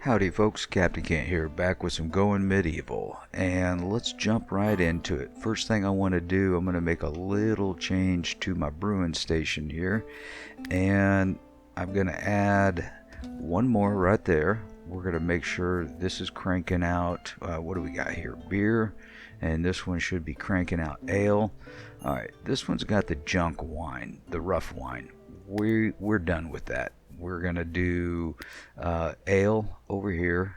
Howdy folks, Captain Kent here, back with some Going Medieval, and let's jump right into it. First thing I want to do, I'm going to make a little change to my brewing station here, and I'm going to add one more right there. We're going to make sure this is cranking out, what do we got here, beer, and this one should be cranking out ale. Alright, this one's got the junk wine, the rough wine. We're done with that. We're gonna do ale over here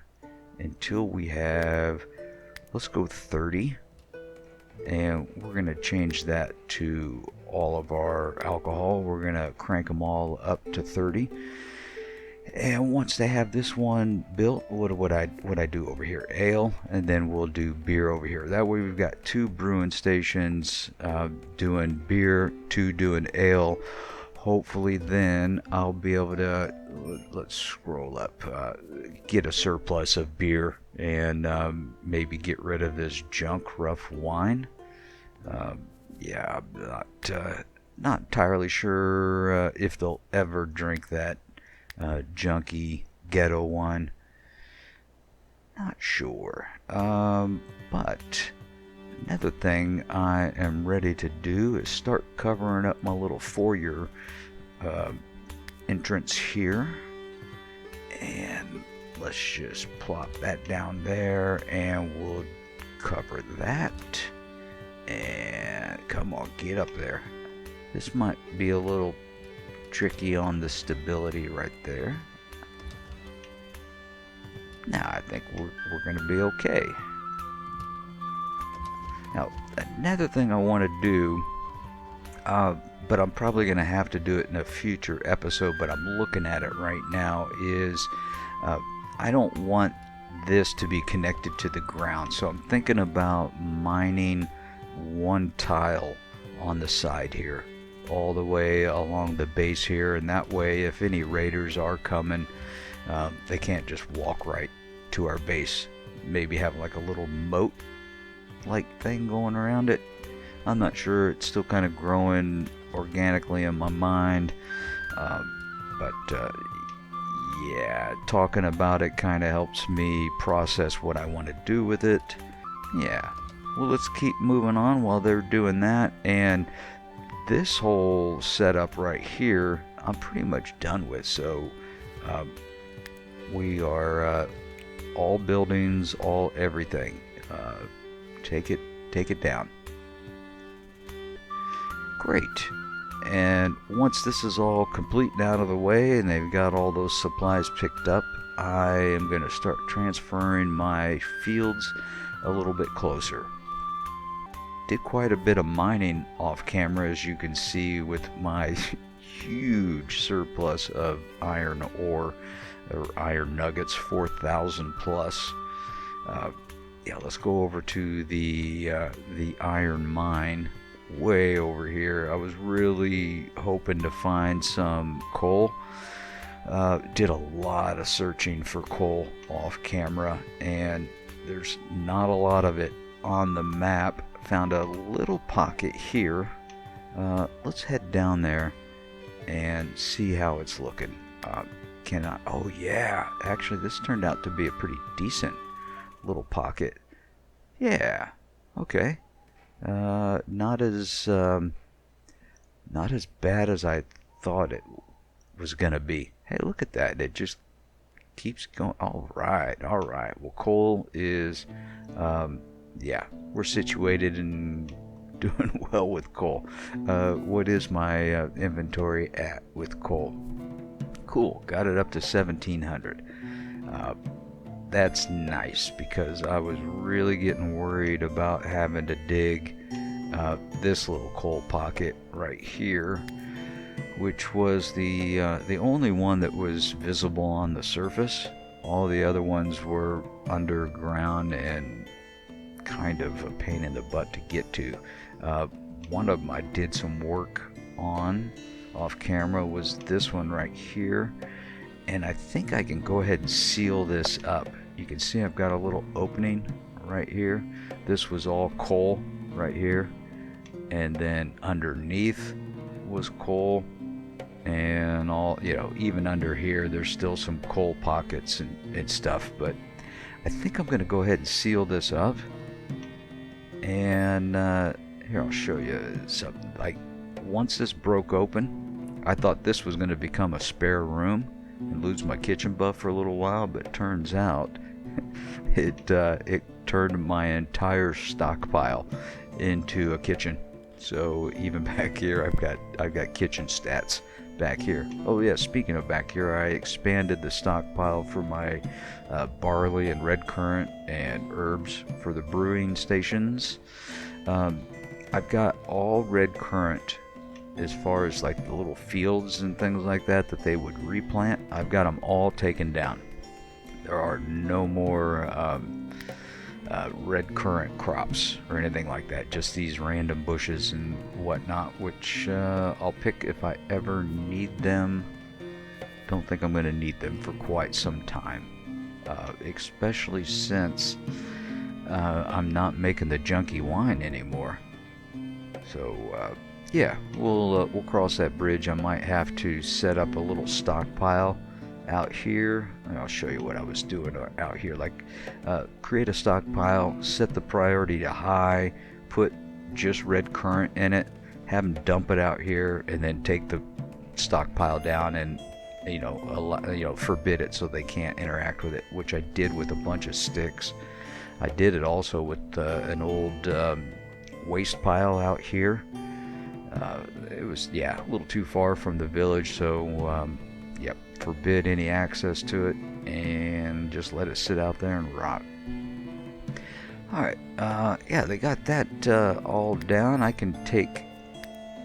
until we have, let's go 30, and we're gonna change that to all of our alcohol. We're gonna crank them all up to 30, and once they have this one built, what I do over here, ale, and then we'll do beer over here. That way we've got two brewing stations doing beer, two doing ale. Hopefully then I'll be able to, let's scroll up, get a surplus of beer and maybe get rid of this junk rough wine. Yeah, I'm not entirely sure if they'll ever drink that junky ghetto wine. Not sure. But another thing I am ready to do is start covering up my little foyer entrance here, and let's just plop that down there, and we'll cover that. And come on, get up there. This might be a little tricky on the stability right there. Now I think we're gonna be okay. Now, another thing I want to do, but I'm probably going to have to do it in a future episode, but I'm looking at it right now, is I don't want this to be connected to the ground. So I'm thinking about mining one tile on the side here, all the way along the base here, and that way if any raiders are coming, they can't just walk right to our base. Maybe have like a little moat like thing going around it. I'm not sure, it's still kind of growing organically in my mind, but yeah, talking about it kind of helps me process what I want to do with it. Yeah, well, let's keep moving on while they're doing that. And this whole setup right here I'm pretty much done with, so we are all buildings, all everything. Take it down. Great. And once this is all complete and out of the way and they've got all those supplies picked up, I am going to start transferring my fields a little bit closer. Did quite a bit of mining off camera, as you can see, with my huge surplus of iron ore, or iron nuggets, 4,000 plus. Yeah, let's go over to the iron mine way over here. I was really hoping to find some coal. Did a lot of searching for coal off camera, and there's not a lot of it on the map. Found a little pocket here. Let's head down there and see how it's looking. Oh yeah, actually this turned out to be a pretty decent little pocket. Yeah, okay. Not as bad as I thought it was gonna be. Hey, look at that. It just keeps going. All right. Well, coal is, yeah, we're situated and doing well with coal. What is my inventory at with coal? Cool, got it up to 1,700. That's nice, because I was really getting worried about having to dig this little coal pocket right here, which was the only one that was visible on the surface. All the other ones were underground and kind of a pain in the butt to get to. One of them I did some work on off camera was this one right here, and I think I can go ahead and seal this up. You can see I've got a little opening right here. This was all coal right here, and then underneath was coal, and all, even under here there's still some coal pockets and stuff, but I think I'm gonna go ahead and seal this up. And here, I'll show you something. Like, once this broke open, I thought this was gonna become a spare room and lose my kitchen buff for a little while, but it turns out it turned my entire stockpile into a kitchen. So even back here, I've got kitchen stats back here. Oh yeah, speaking of back here, I expanded the stockpile for my barley and red currant and herbs for the brewing stations. I've got all red currant as far as like the little fields and things like that they would replant. I've got them all taken down. There are no more red currant crops or anything like that, just these random bushes and whatnot, which I'll pick if I ever need them. Don't think I'm going to need them for quite some time, especially since I'm not making the junky wine anymore. So yeah, we'll cross that bridge. I might have to set up a little stockpile out here. I'll show you what I was doing out here. Like, create a stockpile, set the priority to high, put just red currant in it, have them dump it out here, and then take the stockpile down and forbid it so they can't interact with it, which I did with a bunch of sticks. I did it also with an old waste pile out here. It was, a little too far from the village, so yep, forbid any access to it and just let it sit out there and rot. Alright, yeah, they got that all down. I can take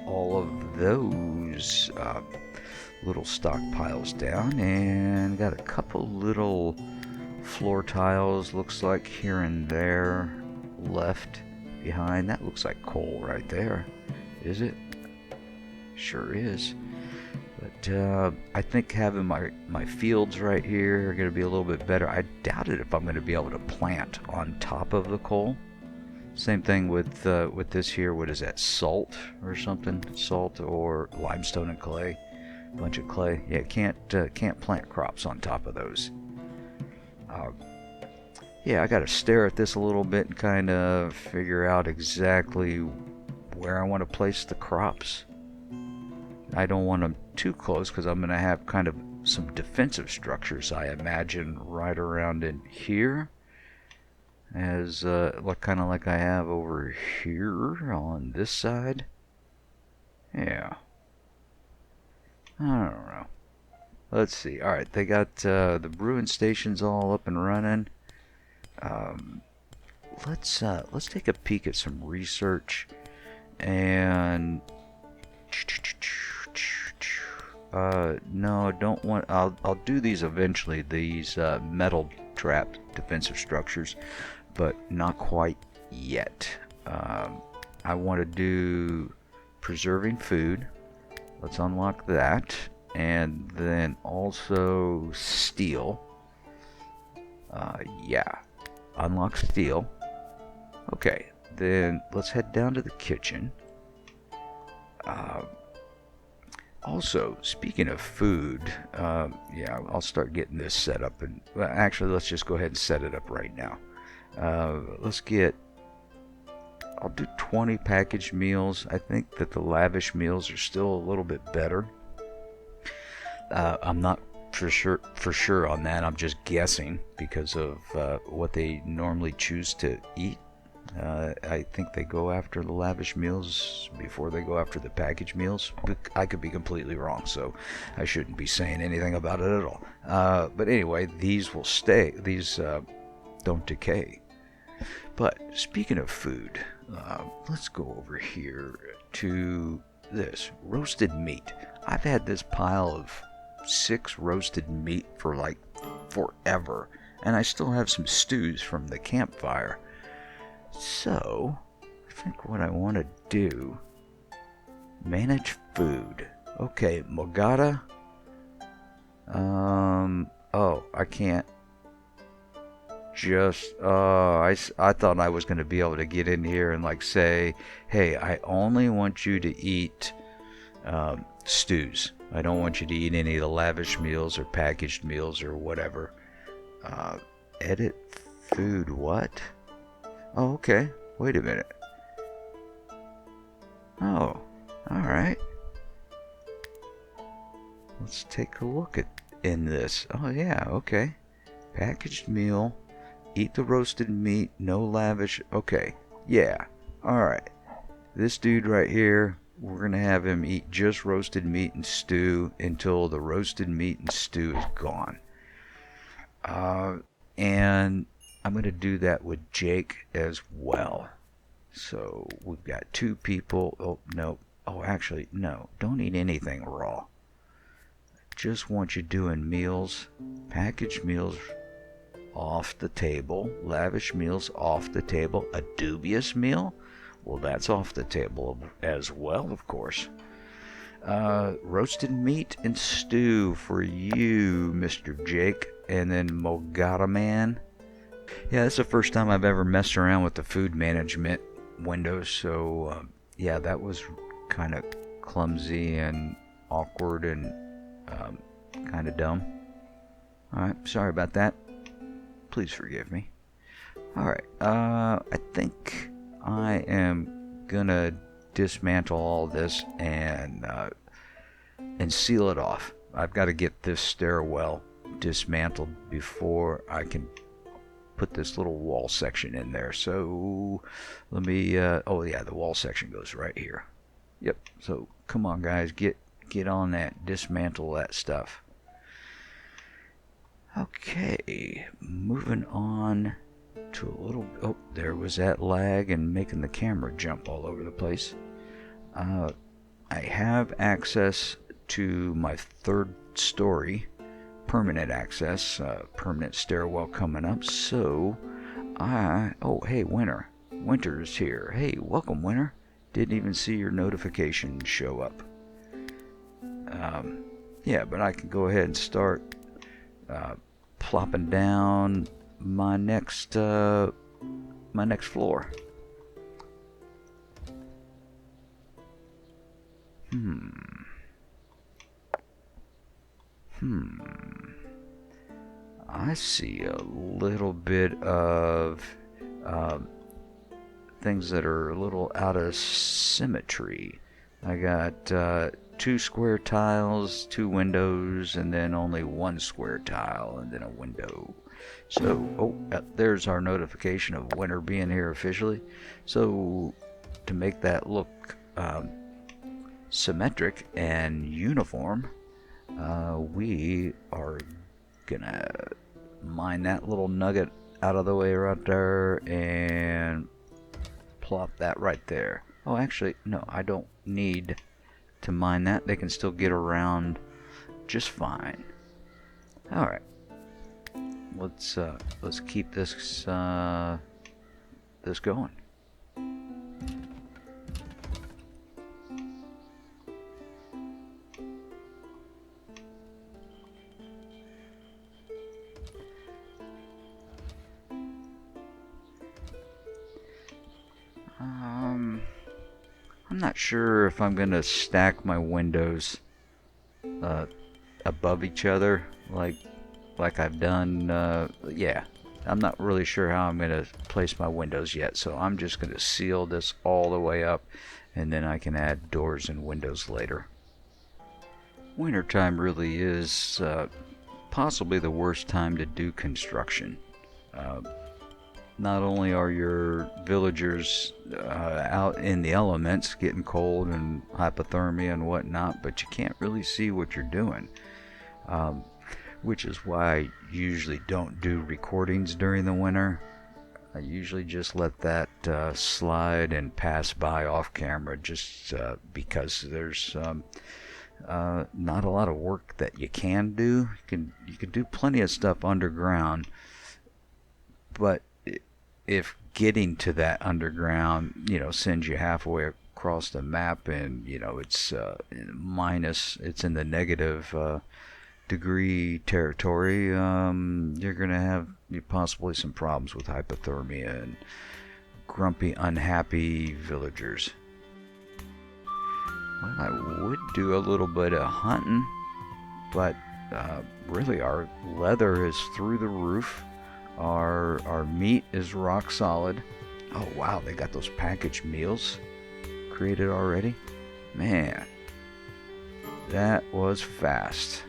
all of those little stockpiles down, and got a couple little floor tiles, looks like, here and there left behind. That looks like coal right there. Is it? Sure is. But I think having my fields right here are going to be a little bit better. I doubt it if I'm going to be able to plant on top of the coal. Same thing with this here. What is that? Salt or something? Salt or limestone and clay. A bunch of clay. Yeah, can't plant crops on top of those. Yeah, I got to stare at this a little bit and kind of figure out exactly where I want to place the crops. I don't want them too close because I'm going to have kind of some defensive structures, I imagine, right around in here, as kind of like I have over here on this side. Yeah, I don't know. Let's see. All right, they got the brewing stations all up and running. Let's take a peek at some research. And no, I don't want. I'll do these eventually. These metal trap defensive structures, but not quite yet. I want to do preserving food. Let's unlock that, and then also steel. Yeah, unlock steel. Okay. Then let's head down to the kitchen. Also, speaking of food, yeah, I'll start getting this set up. And well, actually, let's just go ahead and set it up right now. I'll do 20 packaged meals. I think that the lavish meals are still a little bit better. I'm not for sure on that. I'm just guessing because of what they normally choose to eat. I think they go after the lavish meals before they go after the packaged meals. I could be completely wrong, so I shouldn't be saying anything about it at all. But anyway, these will stay. These don't decay. But speaking of food, let's go over here to this roasted meat. I've had this pile of 6 roasted meat for like forever, and I still have some stews from the campfire. So, I think what I want to do, manage food. Okay, Mogata. Oh, I can't just, I thought I was going to be able to get in here and like say, hey, I only want you to eat stews. I don't want you to eat any of the lavish meals or packaged meals or whatever. Edit food, what? Oh, okay. Wait a minute. Oh, alright. Let's take a look in this. Oh yeah, okay. Packaged meal. Eat the roasted meat, no lavish. Okay, yeah. Alright. This dude right here, we're going to have him eat just roasted meat and stew until the roasted meat and stew is gone. And I'm going to do that with Jake as well. So we've got 2 people. Oh, no. Oh, actually, no. Don't eat anything raw. Just want you doing meals, packaged meals off the table, lavish meals off the table, a dubious meal, well, that's off the table as well, of course. Roasted meat and stew for you, Mr. Jake, and then Mogata Man. Yeah, that's the first time I've ever messed around with the food management windows, so yeah, that was kind of clumsy and awkward and kind of dumb. Alright, sorry about that. Please forgive me. Alright, I think I am gonna dismantle all this and seal it off. I've got to get this stairwell dismantled before I can put this little wall section in there. So let me oh yeah, the wall section goes right here. Yep. So come on guys, get on that, dismantle that stuff. Okay, moving on to a little. Oh, there was that lag and making the camera jump all over the place. I have access to my 3rd story, permanent access, permanent stairwell coming up. So oh hey, Winter is here. Hey, welcome, Winter. Didn't even see your notification show up. Yeah, but I can go ahead and start plopping down my next floor. I see a little bit of things that are a little out of symmetry. I got 2 square tiles, 2 windows, and then only 1 square tile, and then a window. So, oh, there's our notification of Winter being here officially. So, to make that look symmetric and uniform, we are gonna mine that little nugget out of the way right there and plop that right there. Oh, actually, no, I don't need to mine that. They can still get around just fine. All right, let's keep this going. I'm not sure if I'm gonna stack my windows above each other like I've done. Yeah, I'm not really sure how I'm gonna place my windows yet, so I'm just gonna seal this all the way up, and then I can add doors and windows later. Wintertime really is possibly the worst time to do construction. Not only are your villagers out in the elements getting cold and hypothermia and whatnot, but you can't really see what you're doing, which is why I usually don't do recordings during the winter. I usually just let that slide and pass by off camera, just because there's not a lot of work that you can do. You can do plenty of stuff underground, but if getting to that underground, sends you halfway across the map, and it's it's in the negative degree territory, you're gonna have possibly some problems with hypothermia and grumpy, unhappy villagers. Well, I would do a little bit of hunting, but really our leather is through the roof. Our meat is rock solid. Oh wow, they got those packaged meals created already. Man, that was fast.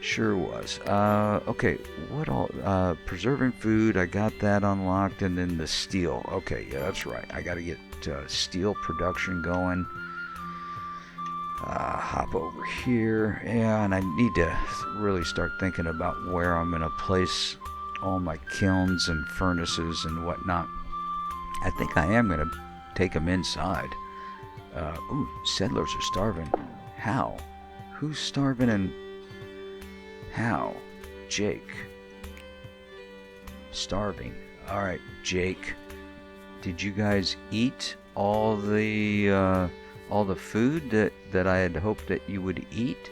Sure was. Okay, what all? Preserving food, I got that unlocked, and then the steel. Okay, yeah, that's right. I got to get steel production going. Hop over here. Yeah, and I need to really start thinking about where I'm going to place all my kilns and furnaces and whatnot. I think I am going to take them inside. Ooh, settlers are starving. How? Who's starving and how? Jake. Starving. Alright, Jake. Did you guys eat all the food that I had hoped that you would eat?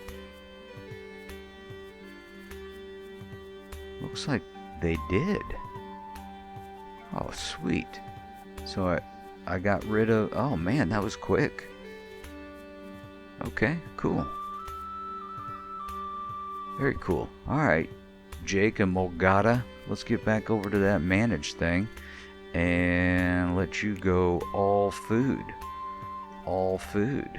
Looks like they did. Oh, sweet. So I got rid of... Oh man, that was quick. Okay, cool. Very cool. Alright, Jake and Mulgata, let's get back over to that manage thing and let you go all food. All food.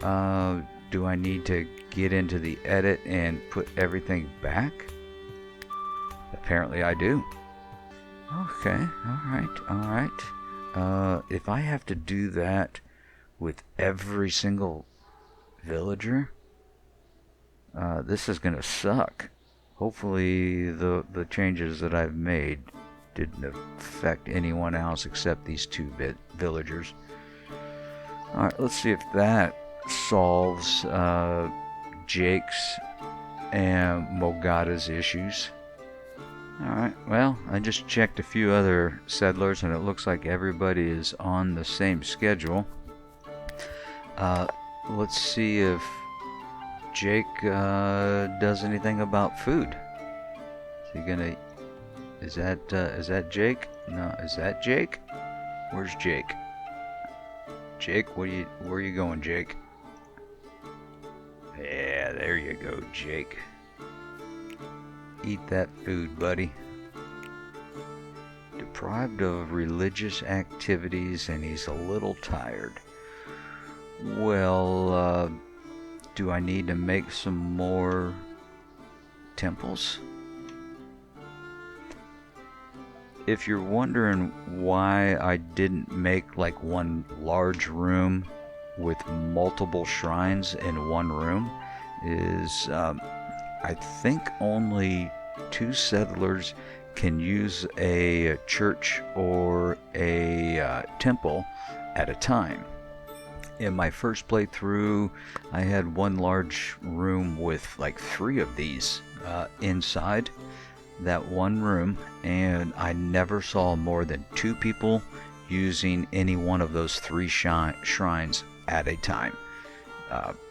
Do I need to get into the edit and put everything back? Apparently I do. Okay, alright. If I have to do that with every single villager, this is gonna suck. Hopefully the changes that I've made didn't affect anyone else except these two villagers. Alright, let's see if that solves Jake's and Mogata's issues. Alright, well, I just checked a few other settlers and it looks like everybody is on the same schedule. Let's see if Jake does anything about food. Is he gonna... Is that Jake? No, is that Jake? Where's Jake? Jake, where are you going, Jake? Yeah, there you go, Jake. Eat that food, buddy. Deprived of religious activities and he's a little tired. Well, do I need to make some more temples? If you're wondering why I didn't make like one large room with multiple shrines in one room is I think only 2 settlers can use a church or a temple at a time. In my first playthrough, I had one large room with like 3 of these inside that one room, and I never saw more than 2 people using any one of those 3 shrines at a time.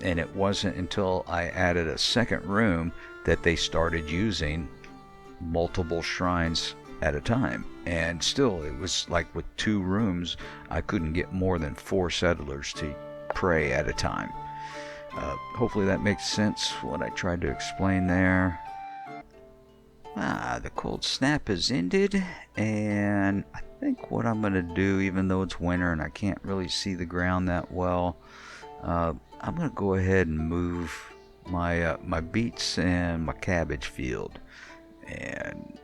And it wasn't until I added a second room that they started using multiple shrines at a time. And still, it was like with 2 rooms, I couldn't get more than 4 settlers to pray at a time. Hopefully that makes sense, what I tried to explain there. The cold snap has ended, and I think what I'm going to do, even though it's winter and I can't really see the ground that well, I'm going to go ahead and move my my beets and my cabbage field, and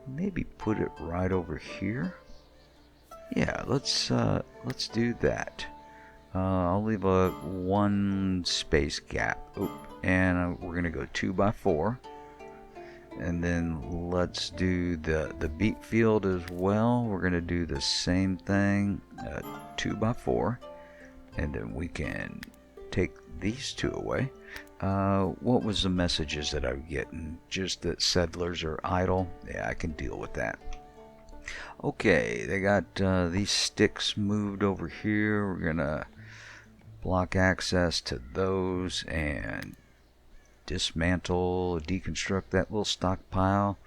maybe put it right over here. Yeah, let's do that. I'll leave a 1 space gap. And we're going to go 2 by 4. And then let's do the beet field as well. We're going to do the same thing, 2 by 4. And then we can take these 2 away. What was the messages that I'm getting? Just that settlers are idle? Yeah, I can deal with that. Okay, they got these sticks moved over here. We're going to block access to those and dismantle, deconstruct that little stockpile,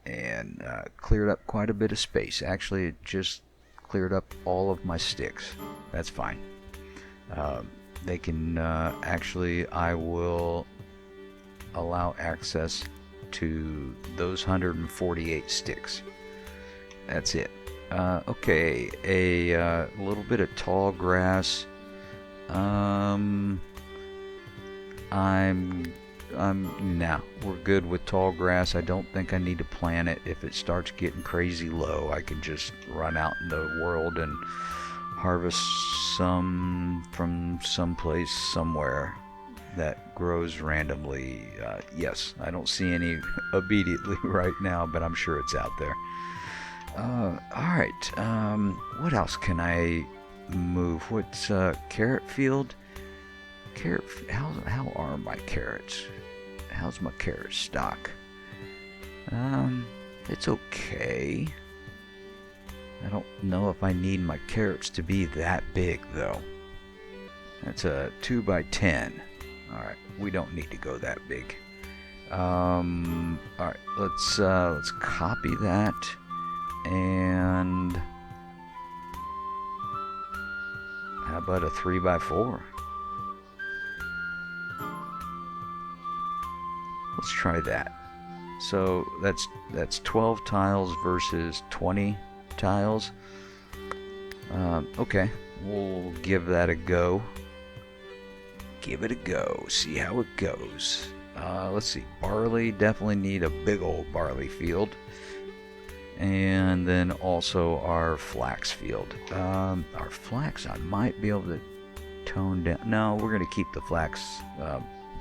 and cleared up quite a bit of space. Actually, it just cleared up all of my sticks. That's fine. They can actually, I will allow access to those 148 sticks. That's it. Okay, a little bit of tall grass. Nah, we're good with tall grass. I don't think I need to plant it. If it starts getting crazy low, I can just run out in the world and harvest some from someplace somewhere that grows randomly. Yes, I don't see any immediately right now, but I'm sure it's out there. Alright, what else can I move? What's carrot field? How are my carrots? How's my carrot stock? It's okay. I don't know if I need my carrots to be that big though. That's a 2x10. Alright, we don't need to go that big. Alright, let's copy that and how about a 3x4? Let's try that. So that's 12 tiles versus 20 tiles. Okay, we'll give that a go. Give it a go. See how it goes. Let's see. Barley, definitely need a big old barley field. And then also our flax field. Our flax, I might be able to tone down. No, we're going to keep the flax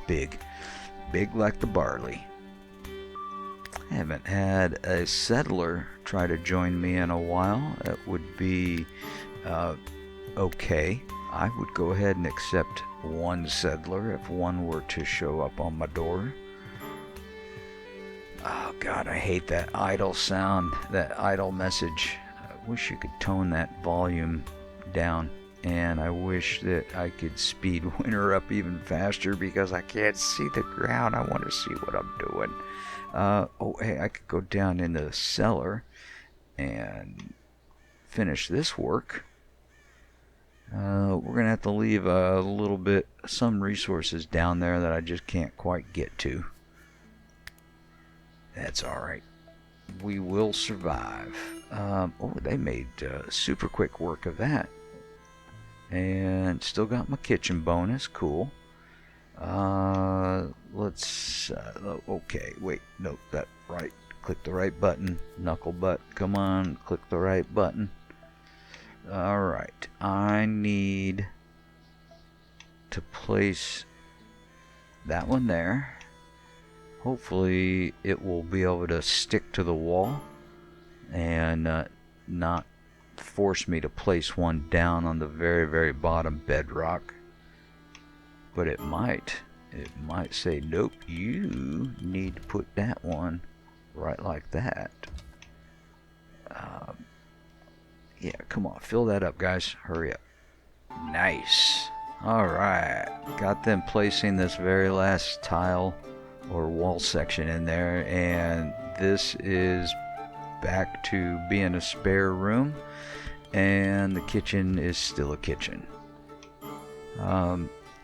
big. Big like the barley. I haven't had a settler try to join me in a while. That would be okay. I would go ahead and accept one settler if one were to show up on my door. Oh god, I hate that idle sound, that idle message. I wish you could tone that volume down. And I wish that I could speed winter up even faster because I can't see the ground. I want to see what I'm doing. Oh, hey, I could go down into the cellar and finish this work. We're going to have to leave a little bit, some resources down there that I just can't quite get to. That's alright. We will survive. Oh, they made super quick work of that. And still got my kitchen bonus. Cool. Let's okay, wait, no, that right, click the right button, knuckle butt, come on, click the right button. Alright, I need to place that one there. Hopefully it will be able to stick to the wall and not force me to place one down on the very, very bottom bedrock. But it might say, nope, you need to put that one right like that. Yeah, come on, fill that up, guys. Hurry up. Nice. Alright, got them placing this very last tile or wall section in there, and this is back to being a spare room, and the kitchen is still a kitchen.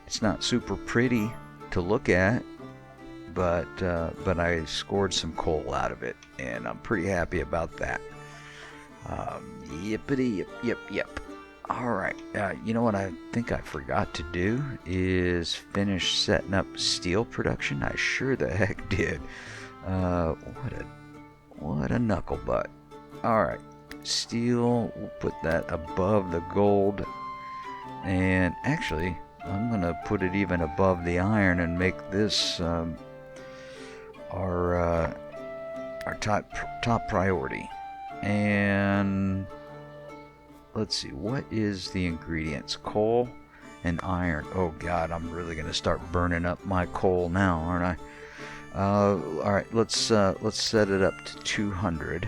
It's not super pretty to look at, but I scored some coal out of it, and I'm pretty happy about that. Yippity yip. Alright, you know what I think I forgot to do is finish setting up steel production. I sure the heck did. What a knuckle butt. Alright, steel, we'll put that above the gold, and actually I'm gonna put it even above the iron and make this our top priority. And let's see, what is the ingredients? Coal and iron. Oh god, I'm really gonna start burning up my coal now, aren't I? Alright, let's set it up to 200.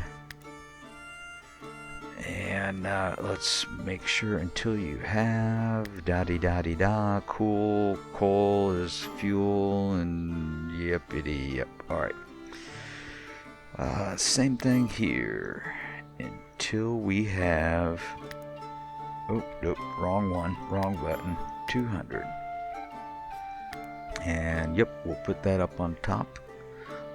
And let's make sure until you have da-de-da-de-da, cool, coal is fuel, and yippity yep. Alright. Same thing here. Until we have... Oh, nope, wrong one, wrong button. 200. And yep, we'll put that up on top.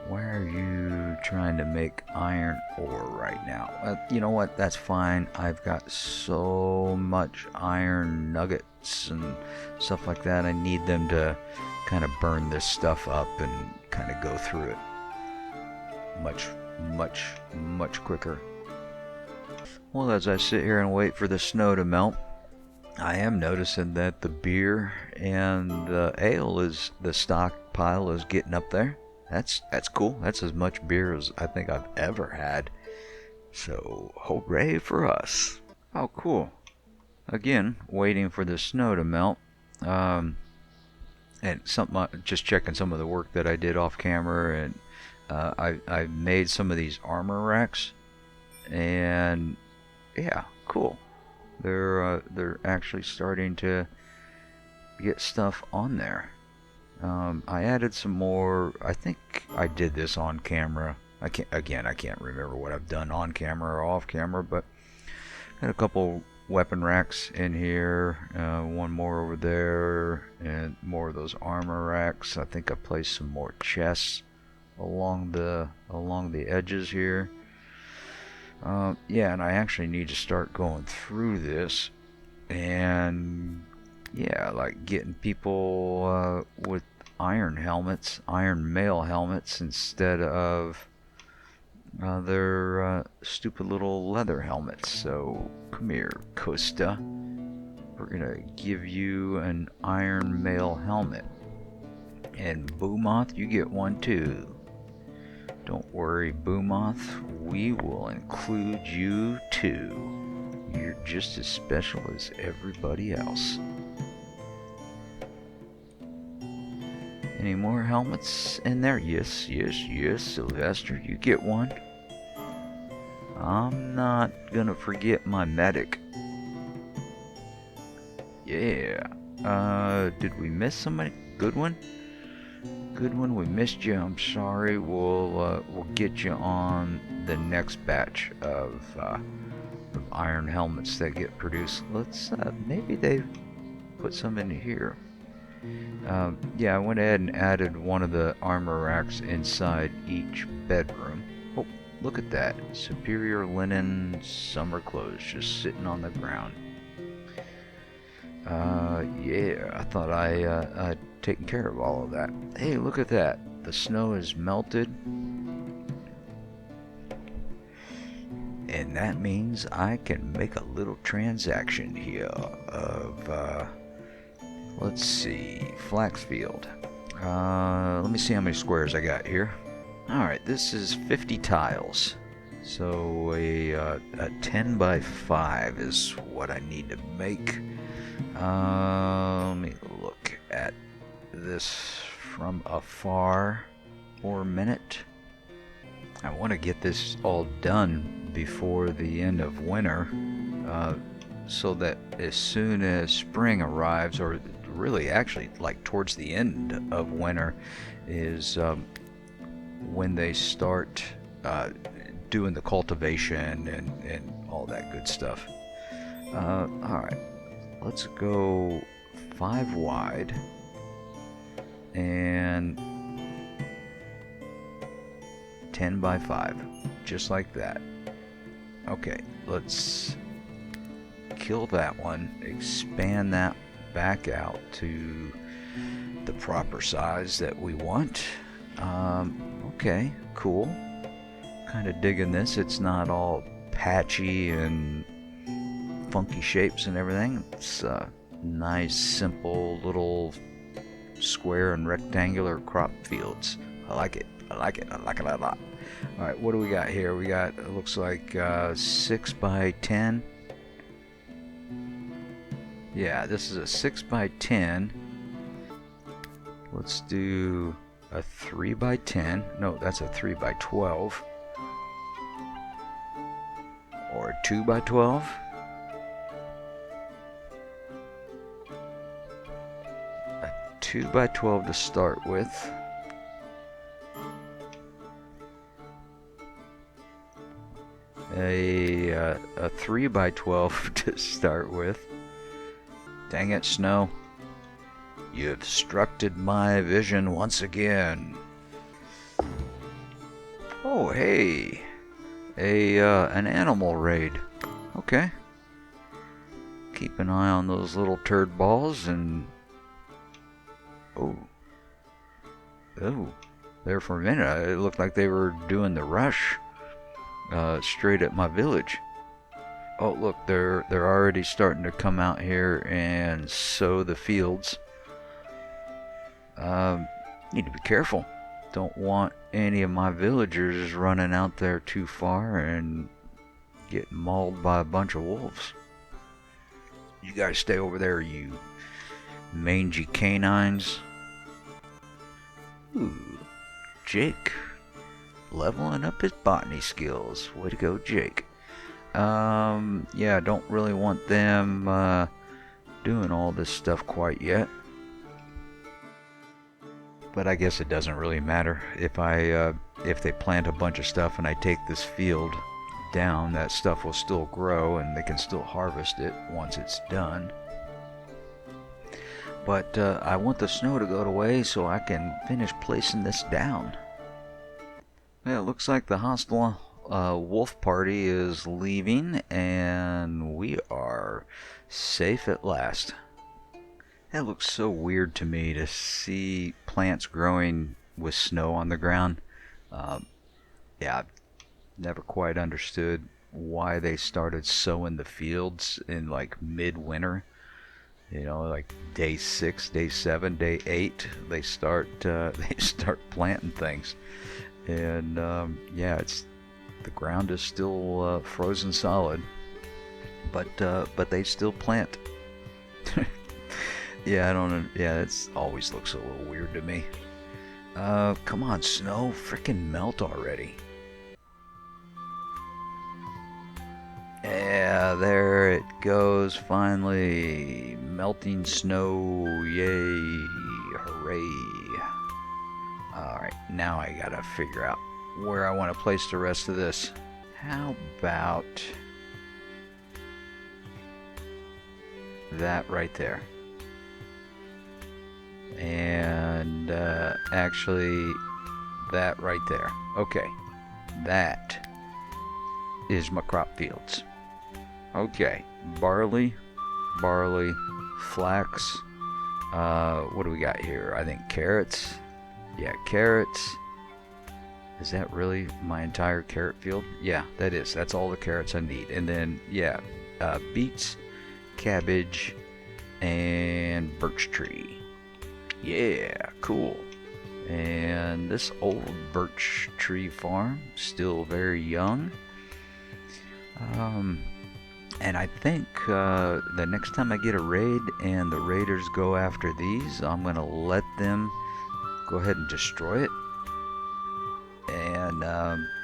Why are you trying to make iron ore right now? You know what? That's fine. I've got so much iron nuggets and stuff like that. I need them to kind of burn this stuff up and kind of go through it much quicker. Well, as I sit here and wait for the snow to melt, I am noticing that the beer and the ale the stockpile is getting up there. That's cool. That's as much beer as I think I've ever had. So, hooray for us. Oh, cool. Again, waiting for the snow to melt. And just checking some of the work that I did off camera, and I made some of these armor racks, and yeah, cool. They're actually starting to get stuff on there. I added some more. I think I did this on camera. I can't remember what I've done on camera or off camera, but I had a couple weapon racks in here, one more over there, and more of those armor racks. I think I placed some more chests along the edges here. Yeah, and I actually need to start going through this, and yeah, like getting people with iron helmets, iron mail helmets, instead of their stupid little leather helmets. So come here, Costa. We're gonna give you an iron mail helmet, and Boomoth, you get one too. Don't worry, Boomoth, we will include you too. You're just as special as everybody else. Any more helmets in there? Yes, Sylvester, you get one. I'm not gonna forget my medic. Yeah. Did we miss somebody? Goodwin, we missed you. I'm sorry. We'll get you on the next batch of iron helmets that get produced. Let's maybe they put some in here. Yeah, I went ahead and added one of the armor racks inside each bedroom. Oh, look at that. Superior linen summer clothes just sitting on the ground. Yeah, I thought I'd taken care of all of that. Hey, look at that. The snow is melted. And that means I can make a little transaction here of, let's see, Flaxfield. Let me see how many squares I got here. Alright, this is 50 tiles. So a 10 by 5 is what I need to make. Let me look at this from afar for a minute. I want to get this all done before the end of winter, so that as soon as spring arrives, or really actually like towards the end of winter, is when they start doing the cultivation and all that good stuff. Alright, let's go 5 wide and 10 by 5, just like that. Okay, let's kill that one, expand that back out to the proper size that we want. Okay, cool. Kind of digging this. It's not all patchy and funky shapes and everything. It's nice, simple little square and rectangular crop fields. I like it. I like it a lot. Alright, what do we got here? We got, it looks like 6 by 10. Yeah, this is a 6 by 10. Let's do a 3 by 10. No, that's a 3 by 12. Or a 2 by 12. A 2 by 12 to start with. A 3 by 12 to start with. Dang it, snow. You've obstructed my vision once again. Oh, hey. An animal raid. Okay. Keep an eye on those little turd balls and... Oh. There for a minute, it looked like they were doing the rush straight at my village. Oh, look, they're already starting to come out here and sow the fields. Need to be careful. Don't want any of my villagers running out there too far and getting mauled by a bunch of wolves. You guys stay over there, you mangy canines. Ooh, Jake, leveling up his botany skills. Way to go, Jake. Yeah, don't really want them doing all this stuff quite yet. But I guess it doesn't really matter if they plant a bunch of stuff and I take this field down. That stuff will still grow and they can still harvest it once it's done. But I want the snow to go away so I can finish placing this down. Yeah, it looks like the hostile wolf party is leaving and we are safe at last. That looks so weird to me to see plants growing with snow on the ground. Yeah, I've never quite understood why they started sowing the fields in like midwinter. You know, like day 6, day 7, day 8, they start planting things, and yeah, the ground is still frozen solid, but they still plant. Yeah, I don't know. Yeah, it always looks a little weird to me. Come on, snow, frickin' melt already. Yeah, there it goes, finally. Melting snow, yay, hooray. Alright, now I gotta figure out where I want to place the rest of this. How about that right there? And actually that right there. Okay, that is my crop fields. Okay, barley, flax, what do we got here? I think carrots. Yeah, carrots. Is that really my entire carrot field? Yeah, that is. That's all the carrots I need. And then, yeah, beets, cabbage, and birch tree. Yeah, cool. And this old birch tree farm, still very young. And I think the next time I get a raid and the raiders go after these, I'm going to let them go ahead and destroy it. And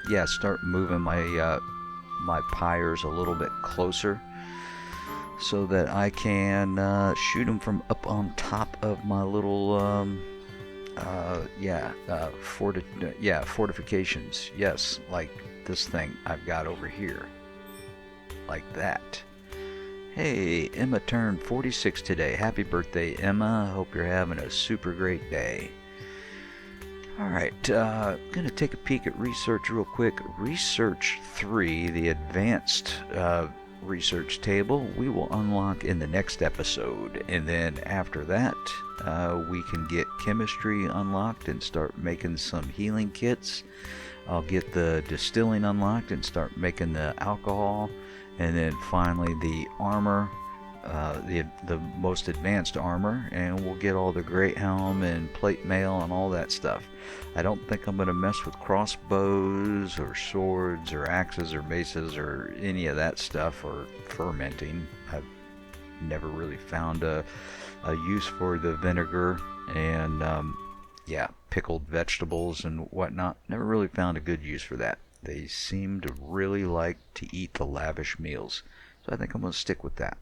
yeah, start moving my pyres a little bit closer so that I can shoot them from up on top of my little fortifications. Yes, like this thing I've got over here. Like that. Hey, Emma turned 46 today. Happy birthday, Emma. Hope you're having a super great day. Alright, gonna take a peek at research real quick. Research 3, the advanced research table, we will unlock in the next episode. And then after that, we can get chemistry unlocked and start making some healing kits. I'll get the distilling unlocked and start making the alcohol. And then finally the armor, the most advanced armor, and we'll get all the great helm and plate mail and all that stuff. I don't think I'm going to mess with crossbows or swords or axes or maces or any of that stuff, or fermenting. I've never really found a use for the vinegar and yeah, pickled vegetables and whatnot. Never really found a good use for that. They seem to really like to eat the lavish meals, so I think I'm going to stick with that.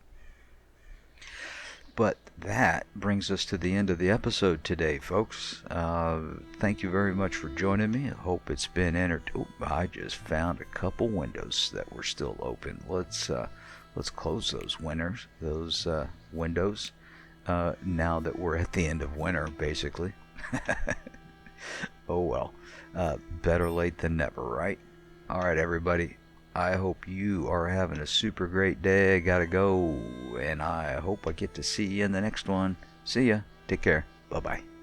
But that brings us to the end of the episode today, folks. Thank you very much for joining me. I hope it's been entertaining. I just found a couple windows that were still open. Let's close those windows. now that we're at the end of winter, basically. Oh well, better late than never, right? Alright, everybody. I hope you are having a super great day. I gotta go, and I hope I get to see you in the next one. See ya. Take care. Bye-bye.